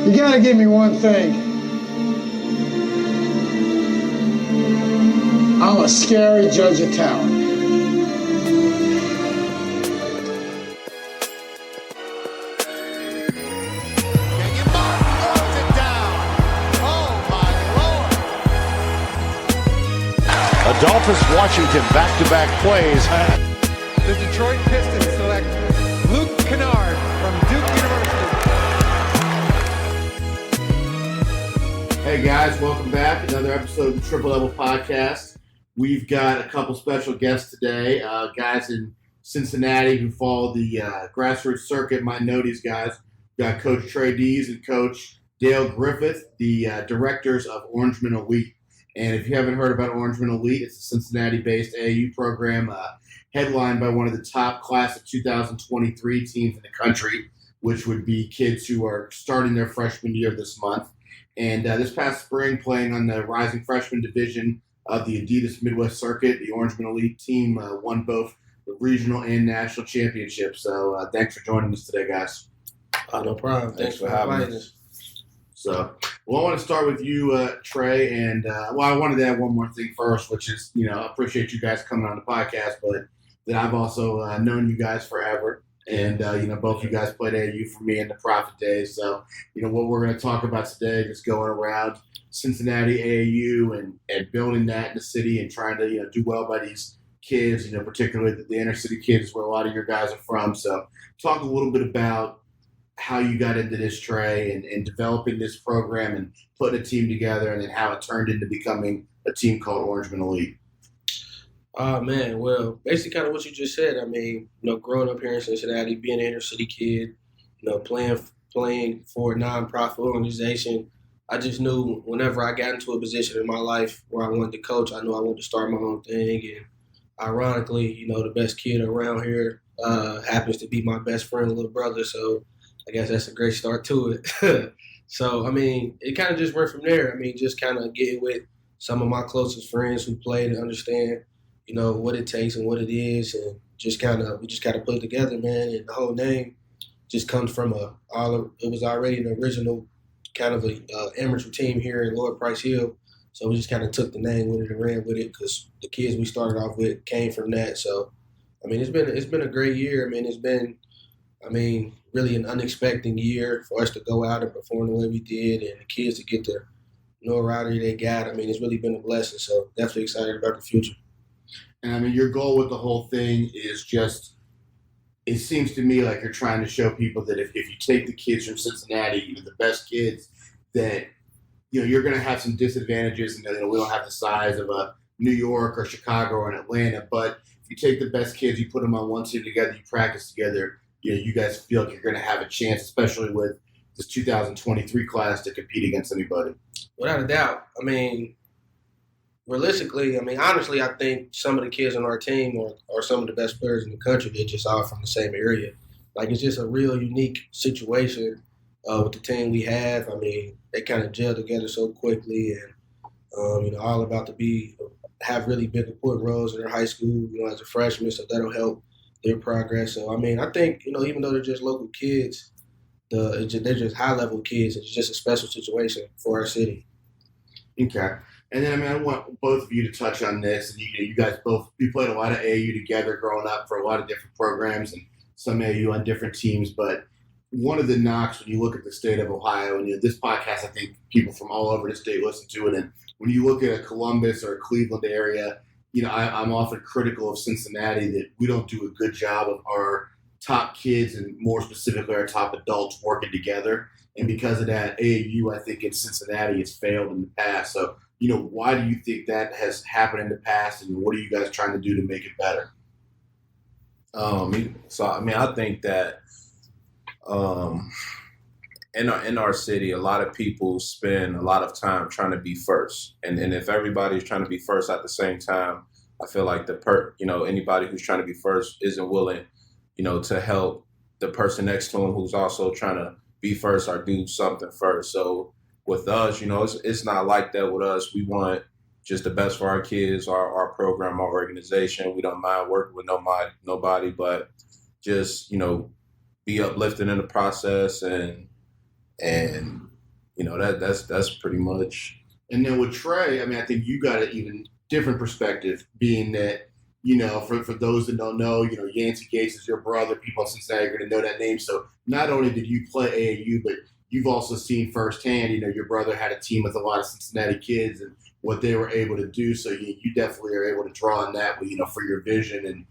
You gotta give me one thing. I'm a scary judge of talent. Adolphus Washington back-to-back plays. The Detroit Pistons select Luke Kennard from Duke University. Hey guys, welcome back. Another episode of the Triple Level Podcast. We've got a couple special guests today. Guys in Cincinnati who follow the grassroots circuit might know these guys. We've got Coach Trey Dees and Coach Dale Griffith, the directors of Orangemen Elite. And if you haven't heard about Orangemen Elite, it's a Cincinnati-based AAU program headlined by one of the top class of 2023 teams in the country, which would be kids who are starting their freshman year this month. And this past spring, playing on the Rising Freshman Division of the Adidas Midwest Circuit, the Orangemen Elite team won both the regional and national championships. So thanks for joining us today, guys. No problem. Thanks for having us. So, I want to start with you, Trey, and I wanted to add one more thing first, which is, I appreciate you guys coming on the podcast, but that I've also known you guys forever, and, both you guys played AAU for me in the Prophet days, so, what we're going to talk about today is going around Cincinnati AAU and building that in the city and trying to, do well by these kids, particularly the inner city kids where a lot of your guys are from, so talk a little bit about how you got into this, Trey, and developing this program and putting a team together, and then how it turned into becoming a team called Orangemen Elite. Man, well, basically kind of what you just said. I mean, growing up here in Cincinnati, being an inner city kid, playing for a nonprofit organization, I just knew whenever I got into a position in my life where I wanted to coach, I knew I wanted to start my own thing. And ironically, the best kid around here happens to be my best friend's little brother, so I guess that's a great start to it. So, I mean, it kind of just went from there. I mean, just kind of getting with some of my closest friends who played and understand, what it takes and what it is. And we just kind of put it together, man. And the whole name just comes from it was already an original kind of a amateur team here in Lower Price Hill. So we just kind of took the name with it and ran with it because the kids we started off with came from that. So, I mean, it's been a great year. I mean, it's been really an unexpected year for us to go out and perform the way we did and the kids to get the notoriety they got. I mean, it's really been a blessing. So definitely excited about the future. And I mean, your goal with the whole thing is just, it seems to me like you're trying to show people that if you take the kids from Cincinnati, the best kids, that, you're going to have some disadvantages and we don't have the size of a New York or Chicago or an Atlanta. But if you take the best kids, you put them on one team together, you practice together, you guys feel like you're going to have a chance, especially with this 2023 class, to compete against anybody. Without a doubt. I mean, realistically, honestly, I think some of the kids on our team are some of the best players in the country. They're just all from the same area. Like, it's just a real unique situation with the team we have. I mean, they kind of gel together so quickly and, all about to have really big important roles in their high school, as a freshman, so that'll help their progress. So, I think, even though they're just local kids, they're just high-level kids. It's just a special situation for our city. Okay. And then, I want both of you to touch on this. And you guys you played a lot of AAU together growing up for a lot of different programs and some AAU on different teams. But one of the knocks when you look at the state of Ohio, and this podcast, I think people from all over the state listen to it. And when you look at a Columbus or a Cleveland area, I'm often critical of Cincinnati that we don't do a good job of our top kids and more specifically our top adults working together. And because of that, AAU, I think in Cincinnati has failed in the past. So, why do you think that has happened in the past, and what are you guys trying to do to make it better? I think that in our city, a lot of people spend a lot of time trying to be first. And if everybody's trying to be first at the same time, I feel like anybody who's trying to be first isn't willing, to help the person next to them who's also trying to be first or do something first. So with us, it's not like that with us. We want just the best for our kids, our program, our organization. We don't mind working with nobody, but just, be uplifted in the process and That's pretty much. And then with Trey, I mean, I think you got an even different perspective, being that, for those that don't know, Yancey Gates is your brother. People in Cincinnati are going to know that name. So not only did you play AAU, but you've also seen firsthand, your brother had a team with a lot of Cincinnati kids and what they were able to do. So you definitely are able to draw on that, for your vision and,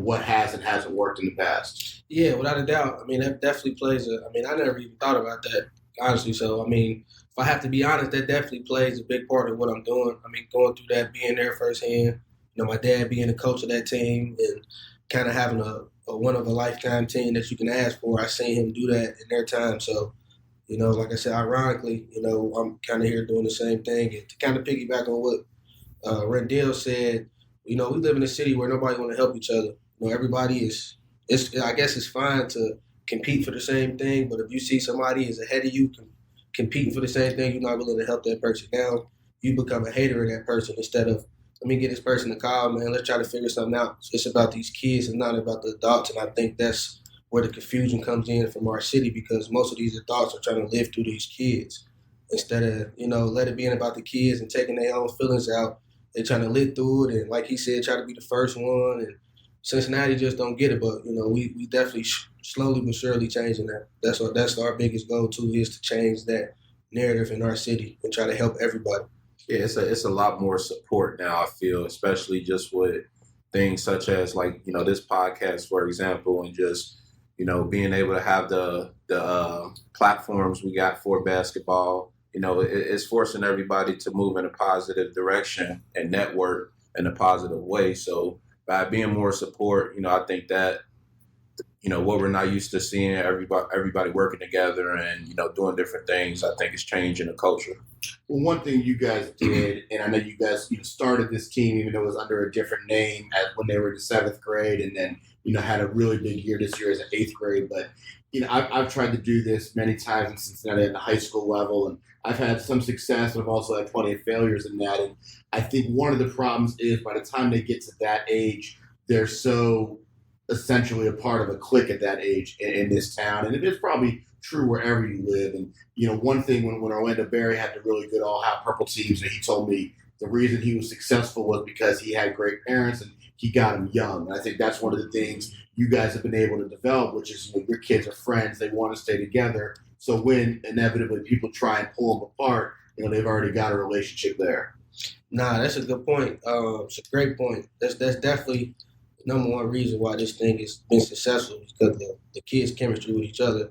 what has and hasn't worked in the past. Yeah, without a doubt. I mean, that definitely plays I never even thought about that, honestly. So, if I have to be honest, that definitely plays a big part of what I'm doing. Going through that, being there firsthand, my dad being the coach of that team and kind of having a one-of-a-lifetime team that you can ask for. I seen him do that in their time. So, like I said, ironically, I'm kind of here doing the same thing. And to kind of piggyback on what Randale said, we live in a city where nobody want to help each other. Everybody I guess it's fine to compete for the same thing, but if you see somebody is ahead of you competing for the same thing, you're not willing to help that person down. You become a hater of that person instead of, let me get this person a call, man. Let's try to figure something out. It's about these kids and not about the adults, and I think that's where the confusion comes in from our city because most of these adults are trying to live through these kids instead of, let it be about the kids and taking their own feelings out. They're trying to live through it and, like he said, try to be the first one. And Cincinnati just don't get it, but, we definitely slowly but surely changing that. That's our biggest goal, too, is to change that narrative in our city and try to help everybody. Yeah, it's a lot more support now, I feel, especially just with things such as this podcast, for example, and just, being able to have the platforms we got for basketball. It's forcing everybody to move in a positive direction and network in a positive way. So by being more support, I think that, what we're not used to seeing everybody working together and, doing different things, I think is changing the culture. Well, one thing you guys did, and I know you guys started this team even though it was under a different name when they were in the 7th grade and then, had a really big year this year as an 8th grade. But, I've tried to do this many times in Cincinnati at the high school level, and I've had some success, but I've also had plenty of failures in that. And I think one of the problems is by the time they get to that age, they're so essentially a part of a clique at that age in this town. And it is probably true wherever you live. And, one thing when Orlando Berry had the really good all-hat purple teams, and he told me the reason he was successful was because he had great parents and he got them young. And I think that's one of the things you guys have been able to develop, which is your kids are friends. They want to stay together. So when inevitably people try and pull them apart, they've already got a relationship there. Nah, that's a good point. It's a great point. That's definitely the number one reason why this thing has been successful is because the kids' chemistry with each other.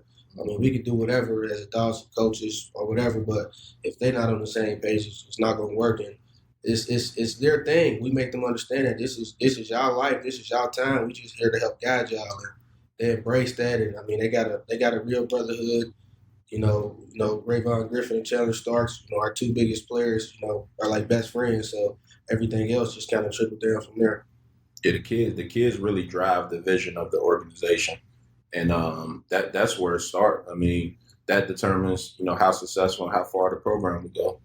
We could do whatever as adults, coaches, or whatever, but if they're not on the same page, it's not going to work. And it's their thing. We make them understand that this is y'all life, this is y'all time. We just here to help guide y'all, and they embrace that. And they got a real brotherhood. Rayvon Griffin and Chandler Starks, our two biggest players, are like best friends. So everything else just kind of trickled down from there. Yeah, the kids really drive the vision of the organization, and that's where it starts. That determines how successful and how far the program will go.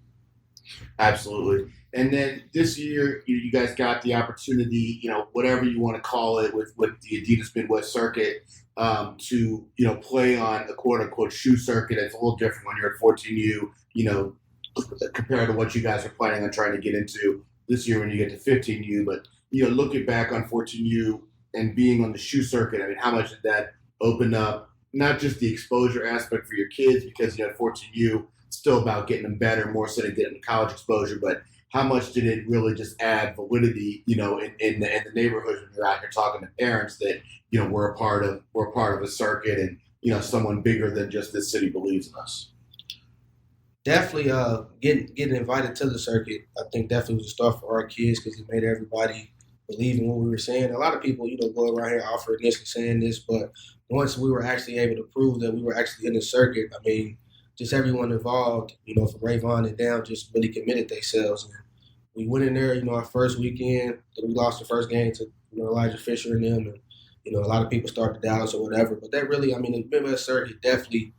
Absolutely. And then this year, you guys got the opportunity, whatever you want to call it, with the Adidas Midwest Circuit, to play on a quote unquote shoe circuit. It's a little different when you're at 14U, compared to what you guys are planning on trying to get into this year when you get to 15U. But looking back on 14U and being on the shoe circuit, how much did that open up not just the exposure aspect for your kids, because at 14U, it's still about getting them better, more so than getting college exposure, but how much did it really just add validity, in the neighborhoods when you're out here talking to parents that, we're a part of a circuit and, someone bigger than just this city believes in us? Definitely getting invited to the circuit, I think definitely was a start for our kids because it made everybody believe in what we were saying. A lot of people, go around here offering this and saying this, but once we were actually able to prove that we were actually in the circuit, just everyone involved, from Rayvon and down, just really committed themselves. And we went in there, our first weekend, we lost the first game to Elijah Fisher and them, and a lot of people started to doubt us or whatever. But that really, the Midwest Circuit definitely,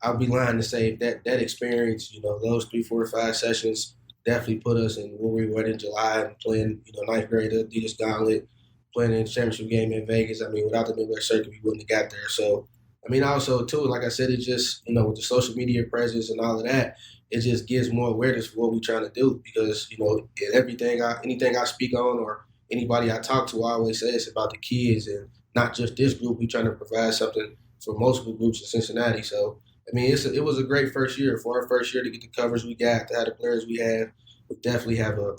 I'll be lying to say that experience, those 3, 4, 5 sessions definitely put us in where we went in July and playing, 9th grade Adidas Gauntlet, playing in the championship game in Vegas. Without the Midwest Circuit, we wouldn't have got there. So I mean, also too, like I said, it just with the social media presence and all of that, it just gives more awareness for what we're trying to do. Because in anything I speak on or anybody I talk to, I always say it's about the kids and not just this group. We're trying to provide something for multiple groups in Cincinnati. So I mean, it was a great first year for our first year to get the coverage we got, to have the players we have. We definitely have a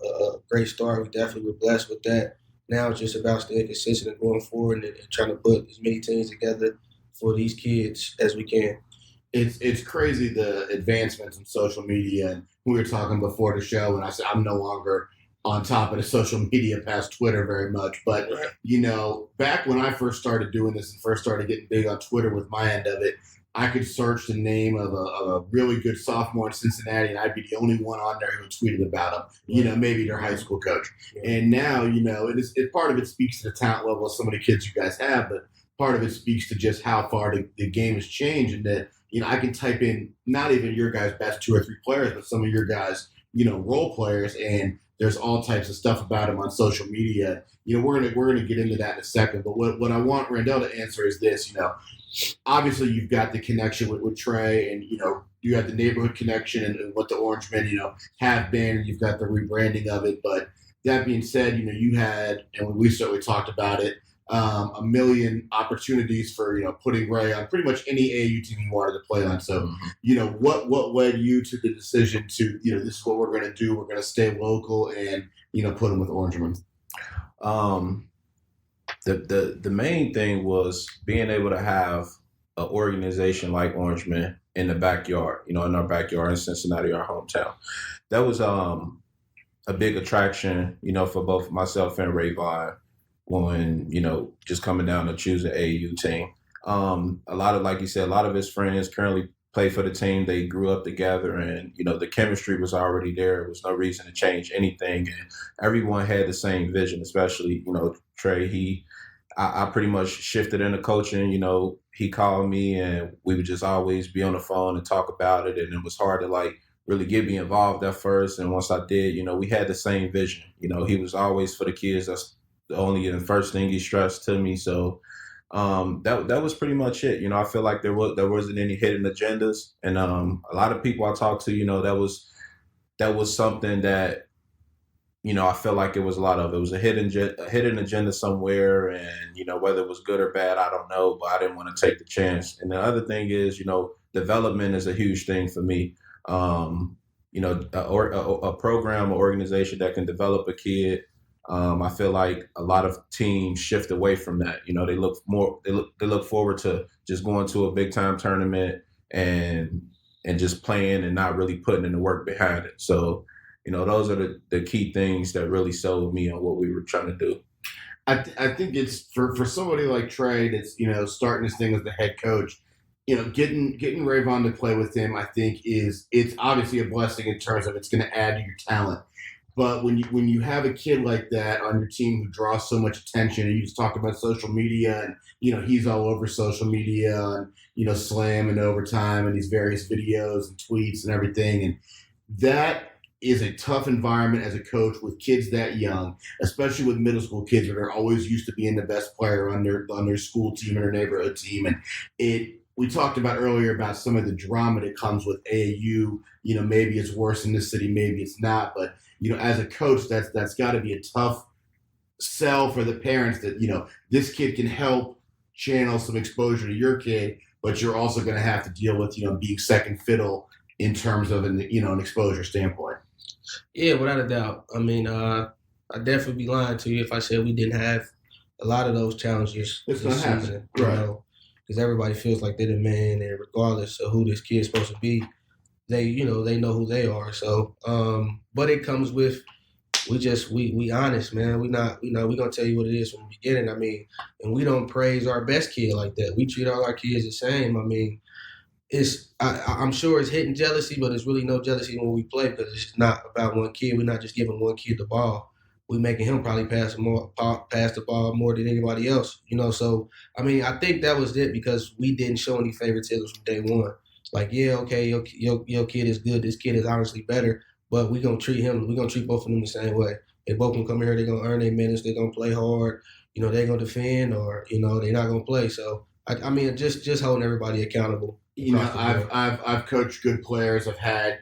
great start. We definitely were blessed with that. Now it's just about staying consistent and going forward and trying to put as many teams together for these kids as we can. It's crazy the advancements in social media. And we were talking before the show, and I said I'm no longer on top of the social media past Twitter very much. But, back when I first started doing this and first started getting big on Twitter with my end of it, I could search the name of a really good sophomore in Cincinnati, and I'd be the only one on there who tweeted about him, maybe their high school coach. And now, part of it speaks to the talent level of some of the kids you guys have, but part of it speaks to just how far the game has changed, and that, I can type in not even your guys' best 2 or 3 players, but some of your guys, role players, and there's all types of stuff about them on social media. We're gonna get into that in a second, but what I want Randale to answer is this. Obviously you've got the connection with Trey, and you have the neighborhood connection and what the Orangemen have been, and you've got the rebranding of it. But that being said, you had, and we certainly talked about it, a million opportunities for putting Ray on pretty much any AAU team you wanted to play on. So what led you to the decision to this is what we're going to do, we're going to stay local and put him with Orangemen? The main thing was being able to have an organization like Orangemen in the backyard, in our backyard in Cincinnati, our hometown. That was a big attraction, for both myself and Ray Vaughn when, just coming down to choose an AAU team. A lot of, like you said, a lot of his friends currently play for the team. They grew up together, and, the chemistry was already there. There was no reason to change anything. And everyone had the same vision, especially, Trey. I pretty much shifted into coaching. He called me, and we would just always be on the phone and talk about it. And it was hard to really get me involved at first. And once I did, we had the same vision. He was always for the kids. That's the first thing he stressed to me. So that was pretty much it. I feel like there wasn't any hidden agendas, and a lot of people I talked to, that was something that I feel like it was a lot of. It was a hidden agenda somewhere, and whether it was good or bad, I don't know, but I didn't want to take the chance. And the other thing is, development is a huge thing for me. A program, or organization that can develop a kid. I feel like a lot of teams shift away from that. They look forward to just going to a big time tournament and just playing and not really putting in the work behind it. So, those are the key things that really sold me on what we were trying to do. I think it's for somebody like Trey that's starting this thing as the head coach. Getting Ray Vaughn to play with him, I think it's obviously a blessing in terms of it's going to add to your talent. But when you have a kid like that on your team who draws so much attention, and you just talk about social media, and he's all over social media and Slam and Overtime and these various videos and tweets and everything, and that is a tough environment as a coach with kids that young, especially with middle school kids that are always used to being the best player on their school team or their neighborhood team. And we talked about earlier about some of the drama that comes with AAU. Maybe it's worse in this city, maybe it's not, but as a coach, that's got to be a tough sell for the parents that this kid can help channel some exposure to your kid, but you're also going to have to deal with being second fiddle in terms of an exposure standpoint. Yeah, without a doubt. I mean, I'd definitely be lying to you if I said we didn't have a lot of those challenges this season. Right. Because everybody feels like they're the man, and regardless of who this kid's supposed to be, they know who they are. So, but it comes with we honest, man. We gonna tell you what it is from the beginning. I mean, and we don't praise our best kid like that. We treat all our kids the same. I mean, I'm sure it's hidden jealousy, but it's really no jealousy when we play, because it's not about one kid. We're not just giving one kid the ball. We're making him probably pass the ball more than anybody else. So I mean, I think that was it, because we didn't show any favoritism from day one. Like, yeah, okay, your kid is good. This kid is honestly better, but we're going to treat both of them the same way. They both can come here. They're going to earn their minutes. They're going to play hard. They're going to defend, or, they're not going to play. So I mean, just holding everybody accountable. I've coached good players. I've had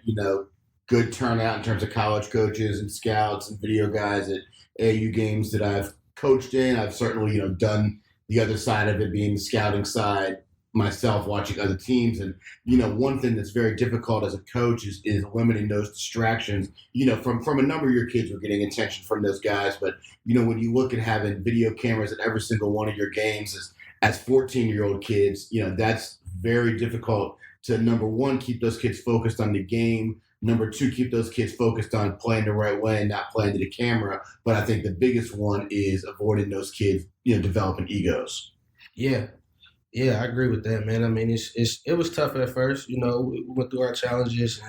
good turnout in terms of college coaches and scouts and video guys at AAU games that I've coached in. I've certainly done the other side of it, being the scouting side myself, watching other teams. And one thing that's very difficult as a coach is limiting those distractions. From a number of your kids, we're getting attention from those guys, but when you look at having video cameras at every single one of your games as 14-year-old kids, that's very difficult to, number one, keep those kids focused on the game. Number two, keep those kids focused on playing the right way and not playing to the camera. But I think the biggest one is avoiding those kids, developing egos. Yeah, I agree with that, man. I mean, it was tough at first. We went through our challenges,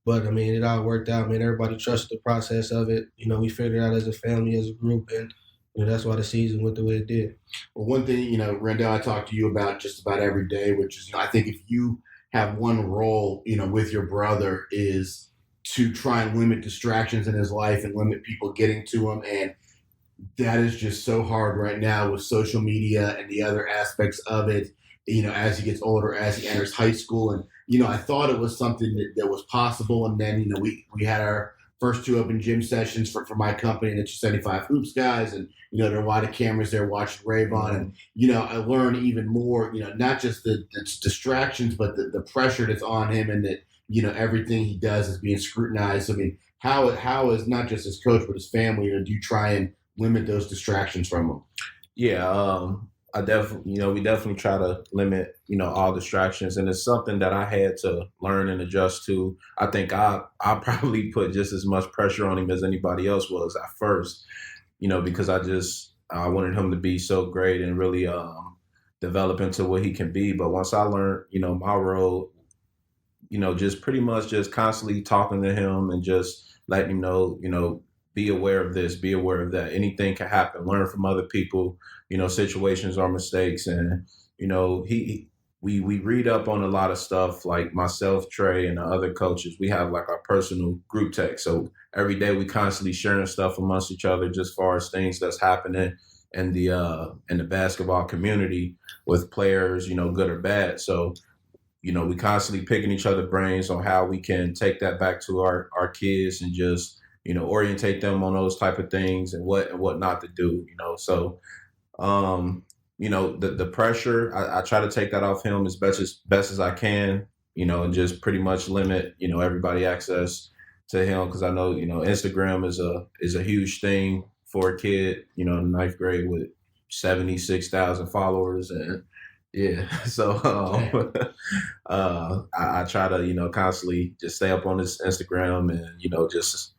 but I mean, it all worked out, man. Everybody trusted the process of it. We figured it out as a family, as a group, and that's why the season went the way it did. Well, one thing, Randale, I talk to you about just about every day, which is, I think if you have one role, with your brother, is to try and limit distractions in his life and limit people getting to him. And that is just so hard right now with social media and the other aspects of it, as he gets older, as he enters high school. And, I thought it was something that was possible. And then, we had our first 2 open gym sessions for my company, and it's 75 Hoops guys. And, there are a lot of cameras there watching Rayvon. And, I learned even more, not just the distractions, but the pressure that's on him, and that, everything he does is being scrutinized. I mean, how is not just his coach, but his family, do you try and limit those distractions from him? Yeah, I definitely, we definitely try to limit, all distractions, and it's something that I had to learn and adjust to. I think I probably put just as much pressure on him as anybody else was at first, because I wanted him to be so great and really develop into what he can be. But once I learned, my role, just pretty much just constantly talking to him and just letting him know, be aware of this, be aware of that. Anything can happen. Learn from other people. Situations are mistakes, and we read up on a lot of stuff. Like myself, Trey, and the other coaches, we have like our personal group text. So every day we constantly sharing stuff amongst each other, just as far as things that's happening in the basketball community with players, good or bad. So we constantly picking each other brains on how we can take that back to our kids and just orientate them on those type of things and what not to do, So, the pressure, I try to take that off him as best as I can, and just pretty much limit, everybody access to him. Cause I know, Instagram is a huge thing for a kid, in 9th grade with 76,000 followers. And yeah, so I try to, constantly just stay up on his Instagram and, just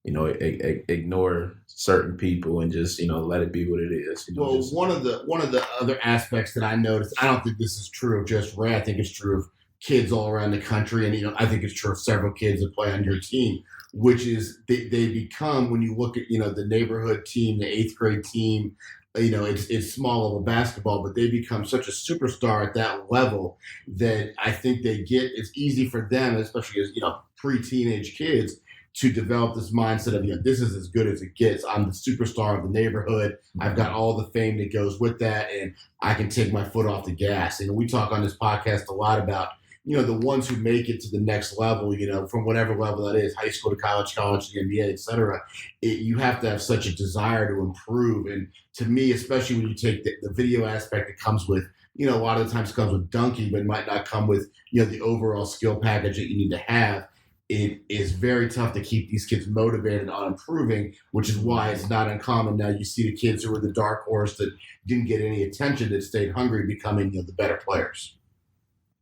ignore certain people and just let it be what it is. Well, one of the other aspects that I noticed, I don't think this is true of just Ray. I think it's true of kids all around the country, and I think it's true of several kids that play on your team, which is they become, when you look at the neighborhood team, the 8th grade team. It's small level basketball, but they become such a superstar at that level that I think it's easy for them, especially as pre-teenage kids, to develop this mindset of, this is as good as it gets. I'm the superstar of the neighborhood. I've got all the fame that goes with that, and I can take my foot off the gas. And we talk on this podcast a lot about, the ones who make it to the next level, from whatever level that is, high school to college to the NBA, et cetera. You have to have such a desire to improve. And to me, especially when you take the video aspect that comes with, a lot of the times comes with dunking, but might not come with, the overall skill package that you need to have. It is very tough to keep these kids motivated on improving, which is why it's not uncommon now. You see the kids who were the dark horse that didn't get any attention, that stayed hungry, becoming the better players.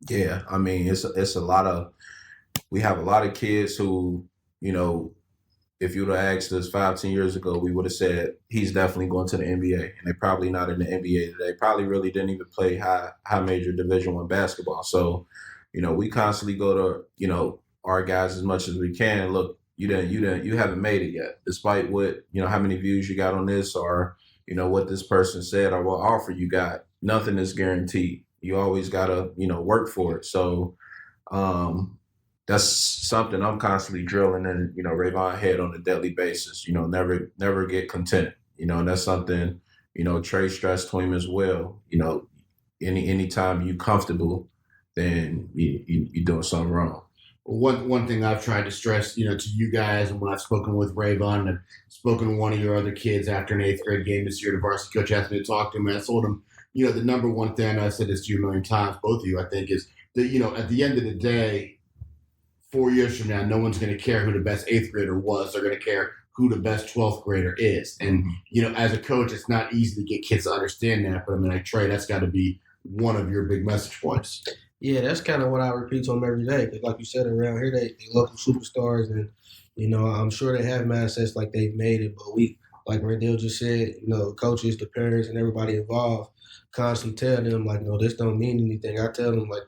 Yeah, I mean, it's a lot of, we have a lot of kids who, if you would have asked us 5-10 years ago, we would have said he's definitely going to the NBA, and they're probably not in the NBA today. Probably really didn't even play high major Division I basketball. So, we constantly go to, our guys as much as we can. Look, you haven't made it yet, despite what, how many views you got on this, or, what this person said, or what offer you got. Nothing is guaranteed. You always gotta, work for it. So that's something I'm constantly drilling in, Rayvon head on a daily basis. Never get content. And that's something, Trey stressed to him as well. anytime you comfortable, then you're doing something wrong. One thing I've tried to stress, to you guys, and when I've spoken with Rayvon and spoken to one of your other kids after an 8th grade game this year, the varsity coach asked me to talk to him, and I told him, the number one thing, and I said this to you a million times, both of you, I think, is that, at the end of the day, 4 years from now, no one's going to care who the best 8th grader was. They're going to care who the best 12th grader is. And, as a coach, it's not easy to get kids to understand that. But, Trey, that's got to be one of your big message points. Yeah, that's kind of what I repeat to them every day. Because like you said, around here, they local superstars. And, I'm sure they have mindsets like they've made it. But we, like Randale just said, coaches, the parents, and everybody involved constantly tell them, like, no, this don't mean anything. I tell them, like,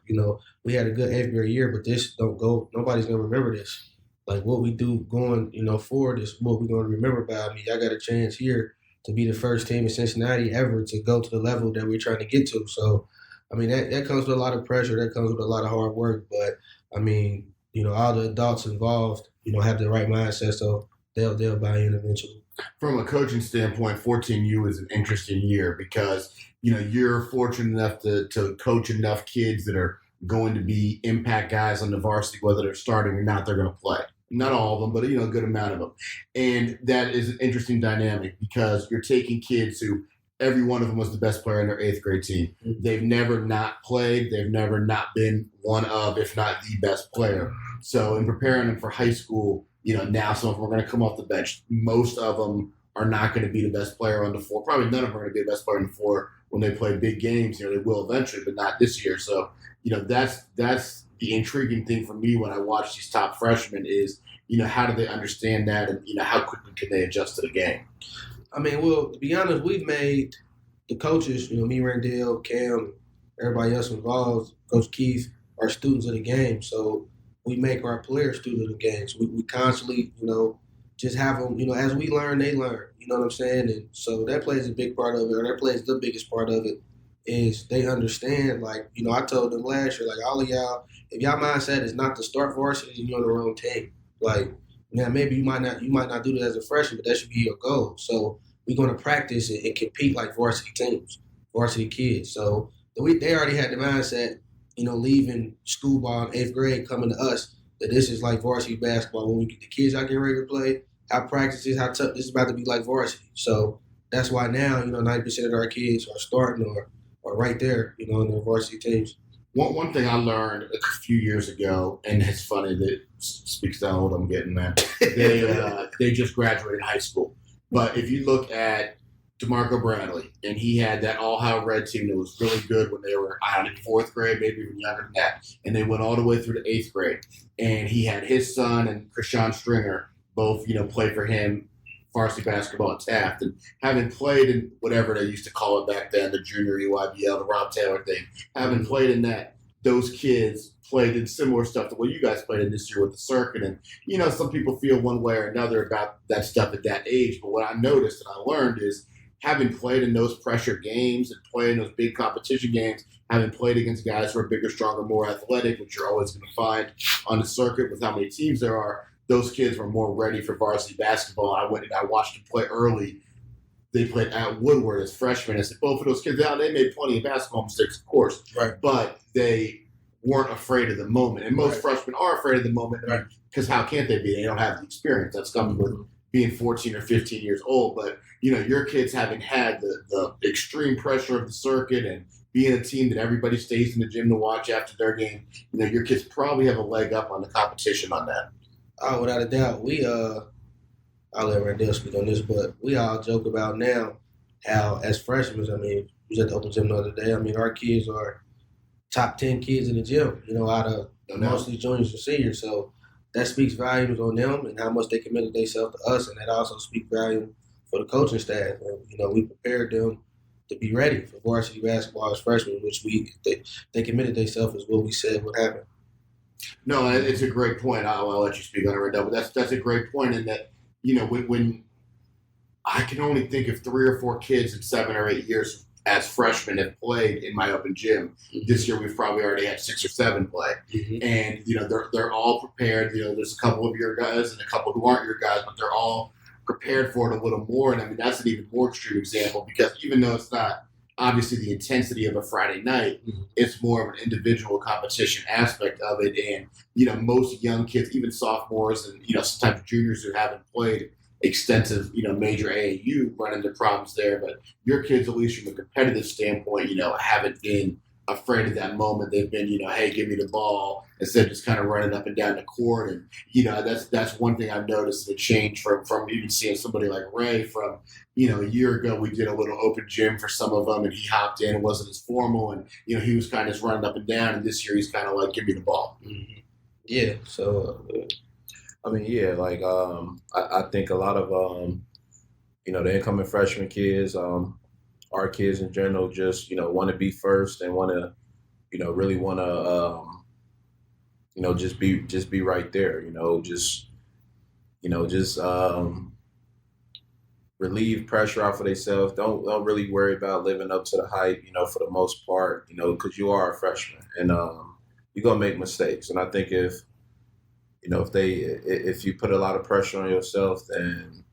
we had a good 8th grade year, but this don't go – nobody's going to remember this. Like, what we do going, forward is what we're going to remember by. I mean, I got a chance here to be the first team in Cincinnati ever to go to the level that we're trying to get to. So, I mean, that comes with a lot of pressure. That comes with a lot of hard work. But, I mean, all the adults involved, have the right mindset, so they'll buy in eventually. From a coaching standpoint, 14U is an interesting year because, you're fortunate enough to coach enough kids that are going to be impact guys on the varsity, whether they're starting or not, they're going to play. Not all of them, but, a good amount of them. And that is an interesting dynamic because you're taking kids who every one of them was the best player in their 8th grade team. They've never not played. They've never not been one of, if not the best player. So in preparing them for high school, now some of them are going to come off the bench. Most of them are not going to be the best player on the floor. Probably none of them are going to be the best player on the floor when they play big games. They will eventually, but not this year. So, that's the intriguing thing for me when I watch these top freshmen is, how do they understand that and, how quickly can they adjust to the game? I mean, well, to be honest, we've made the coaches, me, Randale, Cam, everybody else involved, Coach Keith, are students of the game. So we make our players students of the game. So we constantly, just have them, as we learn, they learn. You know what I'm saying? And so that plays a big part of it, or that plays the biggest part of it, is they understand, like, I told them last year, like, all of y'all, if y'all mindset is not to start varsity, then you're on the wrong team. Like, now maybe you might not do that as a freshman, but that should be your goal. So we're going to practice and compete like varsity teams, varsity kids. So they already had the mindset, leaving school ball in 8th grade, coming to us, that this is like varsity basketball. When we get the kids out getting ready to play, how practices, how tough, this is about to be like varsity. So that's why now, 90% of our kids are starting or right there, in the varsity teams. One thing I learned a few years ago, and it's funny that it speaks to how old I'm getting, man. They just graduated high school. But if you look at DeMarco Bradley, and he had that all-Ohio Red team that was really good when they were in 4th grade, maybe even younger than that. And they went all the way through to 8th grade. And he had his son and Krishan Stringer both, play for him varsity basketball at Taft. And having played in whatever they used to call it back then, the junior EYBL, the Rob Taylor thing, having played in that, those kids played in similar stuff to what you guys played in this year with the circuit. And, some people feel one way or another about that stuff at that age. But what I noticed and I learned is having played in those pressure games and playing those big competition games, having played against guys who are bigger, stronger, more athletic, which you're always going to find on the circuit with how many teams there are, those kids were more ready for varsity basketball. I went and I watched them play early. They played at Woodward as freshmen. I said, both of those kids out, they made plenty of basketball mistakes, of course. Right. But they weren't afraid of the moment. And most freshmen are afraid of the moment because how can't they be? They don't have the experience. That's coming with being 14 or 15 years old. But, your kids having had the extreme pressure of the circuit and being a team that everybody stays in the gym to watch after their game, your kids probably have a leg up on the competition on that. Oh, without a doubt. I'll let Randale speak on this, but we all joke about now how, as freshmen, we was at the open gym the other day. Our kids are top 10 kids in the gym, out of mostly juniors and seniors. So that speaks volumes on them and how much they committed themselves to us, and that also speaks volume for the coaching staff. And, we prepared them to be ready for varsity basketball as freshmen, which they committed themselves is what we said would happen. No, it's a great point. I'll let you speak on it right now, but that's a great point in that, when I can only think of 3 or 4 kids in 7 or 8 years as freshmen have played in my open gym. This year we've probably already had 6 or 7 play. And, they're all prepared. There's a couple of your guys and a couple who aren't your guys, but they're all prepared for it a little more. And that's an even more extreme example because even though it's not obviously the intensity of a Friday night. It's more of an individual competition aspect of it. And, most young kids, even sophomores and, sometimes juniors who haven't played extensive, major AAU run into problems there. But your kids, at least from a competitive standpoint, haven't been afraid of that moment. They've been, hey, give me the ball instead of just kind of running up and down the court. And, that's one thing I've noticed the change from even seeing somebody like Ray from, a year ago. We did a little open gym for some of them and he hopped in. It wasn't as formal. And, he was kind of just running up and down. And this year he's kind of like, give me the ball. Mm-hmm. Yeah. So, I think a lot of, the incoming freshman kids, our kids in general just, want to be first and want to, really want to, just be right there, relieve pressure off of themselves. Don't really worry about living up to the hype, for the most part, because you are a freshman and you're going to make mistakes. And I think if you put a lot of pressure on yourself, then,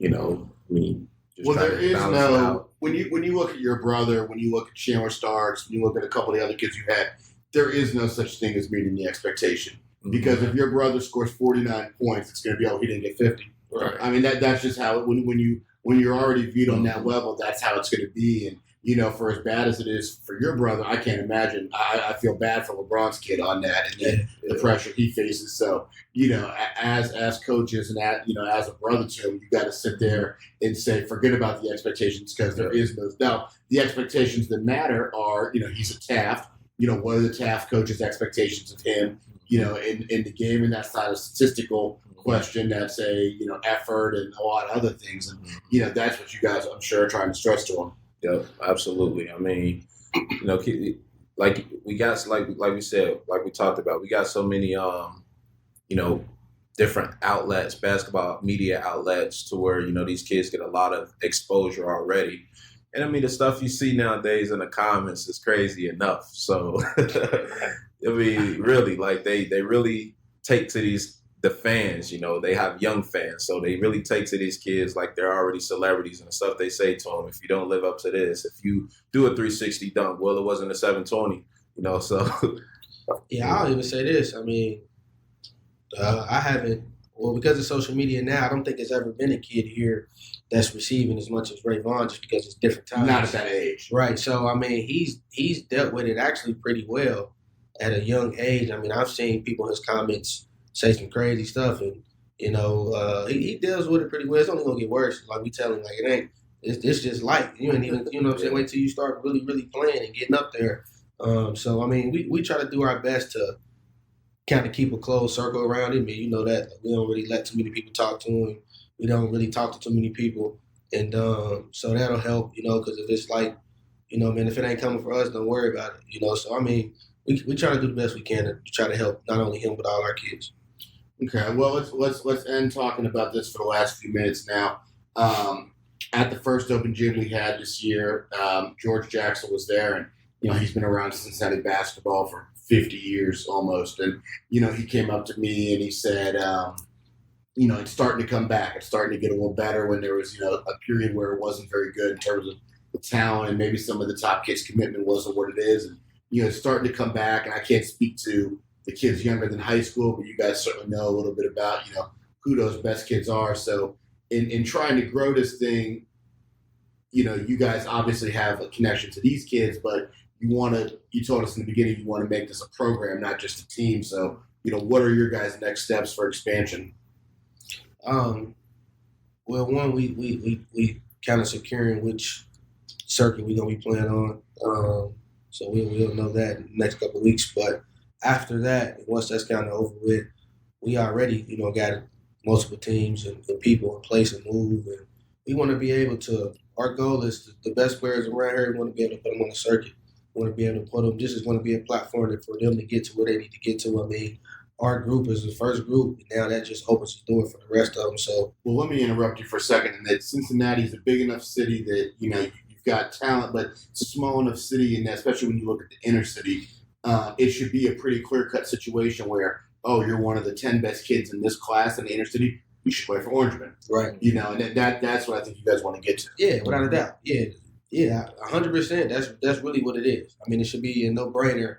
there is no, when you look at your brother, when you look at Chandler Starks, when you look at a couple of the other kids you had, there is no such thing as meeting the expectation. Because if your brother scores 49 points, it's going to be, he didn't get 50. Right. I mean, that's just how, when you're already viewed on that level, that's how it's going to be. And, for as bad as it is for your brother, I can't imagine. I feel bad for LeBron's kid on that and then the pressure he faces. So, as coaches and as a brother to him, you got to sit there and say, forget about the expectations because there is no. Now, the expectations that matter are, he's a Taft. What are the Taft coaches' expectations of him, in the game? And that's not a statistical question. That's a, effort and a lot of other things. And, that's what you guys, I'm sure, are trying to stress to him. Yeah, absolutely. I mean, like we got, like we said, like we talked about, we got so many, different outlets, basketball media outlets to where, these kids get a lot of exposure already. And I mean, the stuff you see nowadays in the comments is crazy enough. So, I mean, really, like they really take to the fans, they have young fans. So they really take to these kids like they're already celebrities and the stuff they say to them. If you don't live up to this, if you do a 360 dunk, well, it wasn't a 720, so. Yeah, I'll even say this. I mean, I haven't, because of social media now, I don't think there's ever been a kid here that's receiving as much as Ray Vaughn just because it's different times. Not at that age. Right. So, I mean, he's dealt with it actually pretty well at a young age. I mean, I've seen people in his comments say some crazy stuff and, he deals with it pretty well. It's only going to get worse. Like we tell him, like, it's just light. You ain't even, what I'm saying, wait till you start really, really playing and getting up there. So, I mean, we try to do our best to kind of keep a closed circle around him. And you know that we don't really let too many people talk to him. We don't really talk to too many people. And so that'll help, because if it's like, man, if it ain't coming for us, don't worry about it, So, I mean, we try to do the best we can to try to help not only him, but all our kids. Okay, well, let's end talking about this for the last few minutes now. At the first open gym we had this year, George Jackson was there, and he's been around Cincinnati basketball for 50 years almost, and he came up to me and he said, it's starting to come back. It's starting to get a little better when there was a period where it wasn't very good in terms of the talent and maybe some of the top kids' commitment wasn't what it is, and it's starting to come back. And I can't speak to the kids younger than high school, but you guys certainly know a little bit about, who those best kids are. So in trying to grow this thing, you guys obviously have a connection to these kids, but you told us in the beginning, you want to make this a program, not just a team. So, what are your guys' next steps for expansion? Well, one, we kind of securing which circuit we're going to be playing on. So we'll know that in the next couple of weeks. But after that, once that's kind of over with, we already, got multiple teams and people in place and move. And we want to be able to, our goal is the best players around here, we want to be able to put them on the circuit. We want to be able to put them, this is going to be a platform for them to get to where they need to get to. I mean, our group is the first group, and now that just opens the door for the rest of them. So, well, let me interrupt you for a second. And that Cincinnati is a big enough city that, you've got talent, but it's a small enough city, and especially when you look at the inner city, it should be a pretty clear-cut situation where, you're one of the 10 best kids in this class in the inner city, you should play for Orangemen. Right. And that's what I think you guys want to get to. Yeah, without a doubt. Yeah. Yeah, 100%. That's really what it is. I mean, it should be a no-brainer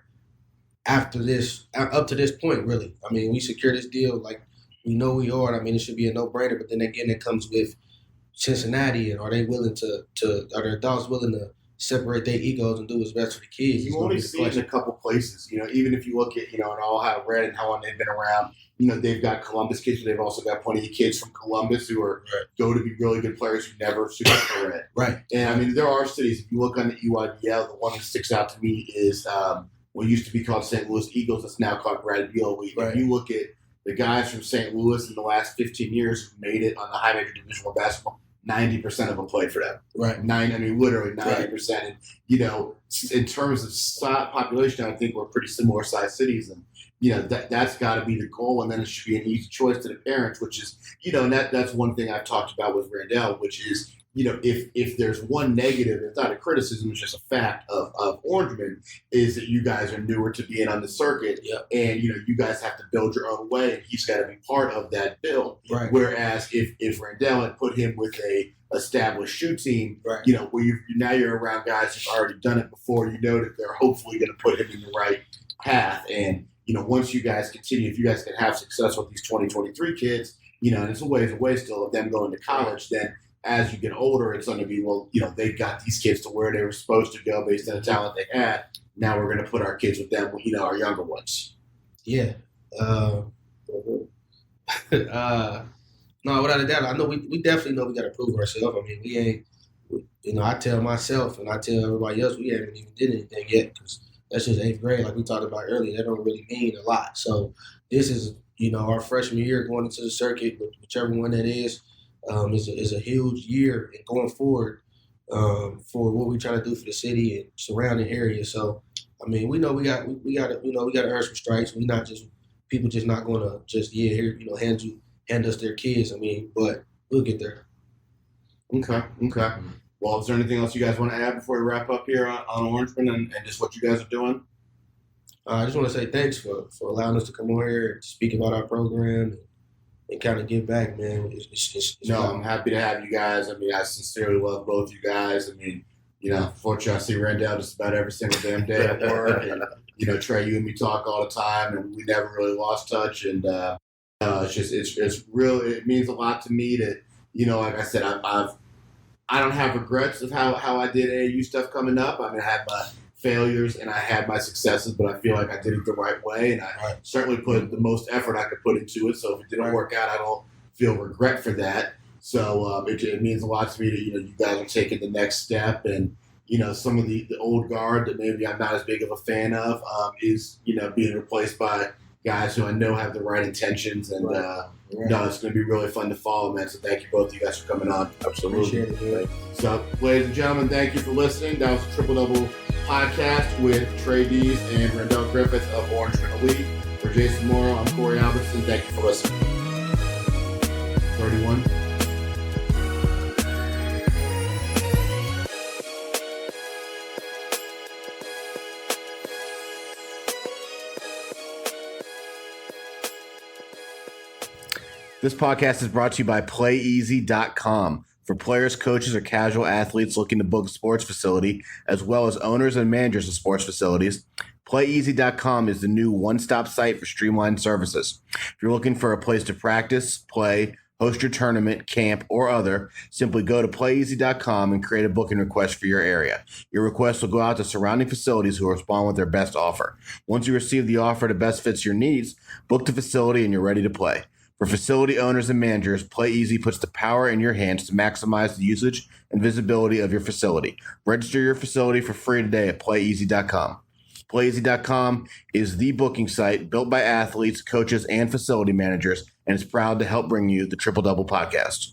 after this, up to this point, really. I mean, we secure this deal like we know we are. I mean, it should be a no-brainer. But then again, it comes with Cincinnati, and are they willing are their adults willing to separate their egos and do what's best for the kids? You only see it in a couple places. Even if you look at, and all how Red and how long they've been around, they've got Columbus kids, but they've also got plenty of kids from Columbus who are go to be really good players who never suited for Red. Right. And, I mean, there are cities, if you look on the EYBL, the one that sticks out to me is what used to be called St. Louis Eagles. It's now called Brad Beal. Right. If you look at the guys from St. Louis in the last 15 years who made it on the high major division of basketball, 90% of them played for them. Right. Literally 90%. Right. And, in terms of population, I think we're pretty similar sized cities. And, that's got to be the goal. And then it should be an easy choice to the parents, which is, and that's one thing I've talked about with Randale, which is, if there's one negative, it's not a criticism, it's just a fact of Orangemen, is that you guys are newer to being on the circuit. Yep. And, you guys have to build your own way, and he's got to be part of that build. Right. Whereas if Randale had put him with a established shoe team, right. Where now you're around guys who've already done it before, that they're hopefully going to put him in the right path. And, once you guys continue, if you guys can have success with these 2023 kids, and it's a ways away still of them going to college, then as you get older, it's going to be, they've got these kids to where they were supposed to go based on the talent they had. Now we're going to put our kids with them, our younger ones. Yeah. No, without a doubt. I know we definitely know we got to prove ourselves. I mean, we ain't, I tell myself and I tell everybody else we haven't even did anything yet because that's just 8th grade, like we talked about earlier. That don't really mean a lot. So this is, our freshman year going into the circuit, whichever one that is a huge year and going forward for what we're trying to do for the city and surrounding areas. So, I mean, we know we got to earn some stripes. We're not just people just not going to just hand us their kids. I mean, but we'll get there. Okay. Well, is there anything else you guys want to add before we wrap up here on Orangemen and just what you guys are doing? I just want to say thanks for allowing us to come on here and speak about our program and kind of give back, man. I'm happy to have you guys. I mean, I sincerely love both you guys. I mean, fortunately, I see Randale just about every single damn day at work. And, Trey, you and me talk all the time, and we never really lost touch. And it's really, it means a lot to me that, like I said, I don't have regrets of how I did AAU stuff coming up. I mean, I had my failures and I had my successes, but I feel like I did it the right way, and I certainly put the most effort I could put into it. So if it didn't work out, I don't feel regret for that. So it means a lot to me that you guys are taking the next step, and some of the old guard that maybe I'm not as big of a fan of is being replaced by guys who I know have the right intentions, and it's going to be really fun to follow, man. So thank you both of you guys for coming on. Absolutely. Appreciate it, so, ladies and gentlemen, thank you for listening. That was a Triple Double podcast with Trey Dees and Randale Griffith of Orangemen Elite. For Jason Morrow, I'm Corey Albertson. Thank you for listening. 31. This podcast is brought to you by PlayEasy.com. For players, coaches, or casual athletes looking to book a sports facility, as well as owners and managers of sports facilities, PlayEasy.com is the new one-stop site for streamlined services. If you're looking for a place to practice, play, host your tournament, camp, or other, simply go to PlayEasy.com and create a booking request for your area. Your request will go out to surrounding facilities who will respond with their best offer. Once you receive the offer that best fits your needs, book the facility and you're ready to play. For facility owners and managers, PlayEasy puts the power in your hands to maximize the usage and visibility of your facility. Register your facility for free today at PlayEasy.com. PlayEasy.com is the booking site built by athletes, coaches, and facility managers, and is proud to help bring you the Triple Double podcast.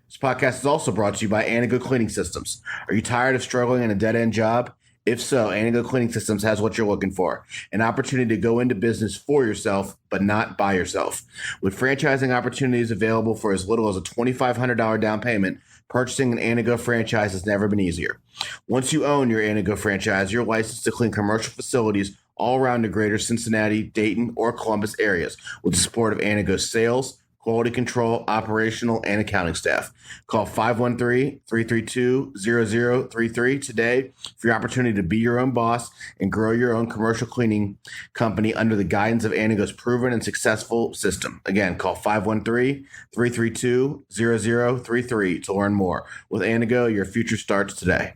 This podcast is also brought to you by Anago Cleaning Systems. Are you tired of struggling in a dead-end job? If so, Anago Cleaning Systems has what you're looking for, an opportunity to go into business for yourself, but not by yourself. With franchising opportunities available for as little as a $2,500 down payment, purchasing an Anago franchise has never been easier. Once you own your Anago franchise, you're licensed to clean commercial facilities all around the greater Cincinnati, Dayton, or Columbus areas with the support of Anago's sales, quality control, operational, and accounting staff. Call 513-332-0033 today for your opportunity to be your own boss and grow your own commercial cleaning company under the guidance of Anago's proven and successful system. Again, call 513-332-0033 to learn more. With Anago, your future starts today.